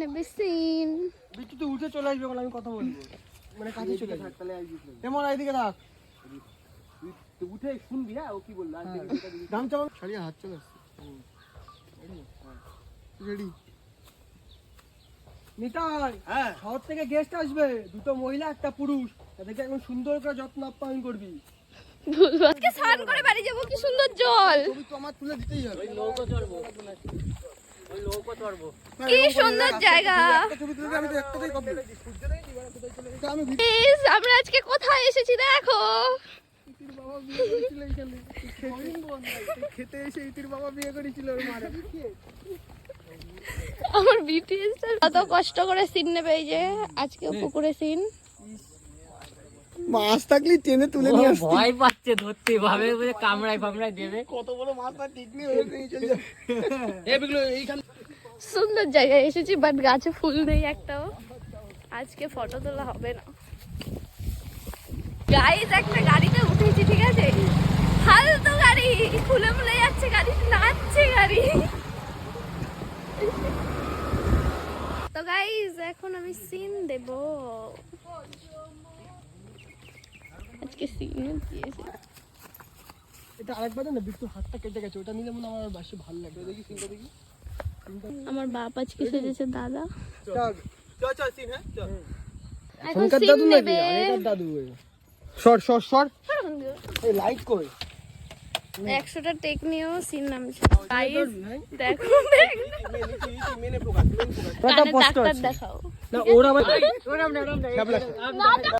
নেবে সিন। বিট্টু তুই উঠে চলে আসবে, আমি কথা বলবো, মানে কাছে চলে থাক, তাহলে এমন এইদিকে রাখ, তুই উঠে শুনবি। হ্যাঁ ও কি বললো গামছা ছাড়িয়ে হাত চলে আসছে। রেডি নিতাই? হ্যাঁ শহর থেকে গেস্ট আসবে, দুটো মহিলা একটা পুরুষ, তাদেরকে এখন সুন্দর করে যত্ন আপ্যায়ন করবি। আজকে স্নান করে বাড়ি যাবো, কি সুন্দর জল, ছবি তো আমার তুলে দিতেই হবে। নৌকো চড়বো, ওই নৌকো চড়বো। কি সুন্দর জায়গা। একটা ছবি তুলে আমি তো একটাতেই কপি। এটা আমি Guys, আমরা আজকে কোথায় এসেছি দেখো। ইতির বাবা বিয়ে করেছিল এখানে, খেতে এসে ইতির বাবা বিয়ে করেছিল ওর মারে। আমার বিটিএস কত কষ্ট করে সিন নেবে, এই যে আজকে পুকুরে সিন। মাছ থাকলে টেনে তুলে নিয়ে আসতে। ভয় পাচ্ছে ধরতে, ভাবে কামড়ায় ফামড়ায় দেবে। কত বড় মাছ তার ঠিক নেই, ওই নিয়ে চলে যাবে। এগুলো এইখানে সুন্দর জায়গায় এসেছি, বাট গাছে ফুল নেই একটাও। আজকে ফটো তোলা হবে না। গাইস একটা গাড়িতে উঠেছি, ঠিক আছে, ফালতু গাড়ি, ফুলে ফুলে যাচ্ছে গাড়ি, নাচছে গাড়ি। তো গাইস এখন আমি সিন দেব, আজকে সিন দিয়েছি। এটা আরেকবার না, বিট্টু হাতটা কেটে গেছে, ওটা নিলে মনে হয় আমার বেশি ভালো লাগবে। দেখি সিনটা দেখি। আমার বাপ আজকে সেজেছে দাদা। চল চল চল সিন, হ্যাঁ চল। এখন এখনকার সিন দাদু নাকি নেবে। আগেকার দাদু? শর্ট শর্ট শর্ট, এই লাইট কই? 100টা টেক নিয়েও সিন নামছে। গাইস হ্যাঁ? দেখো, একটা কানে পোস্টার ডাক্তার আছে। দেখাও। না ওরা না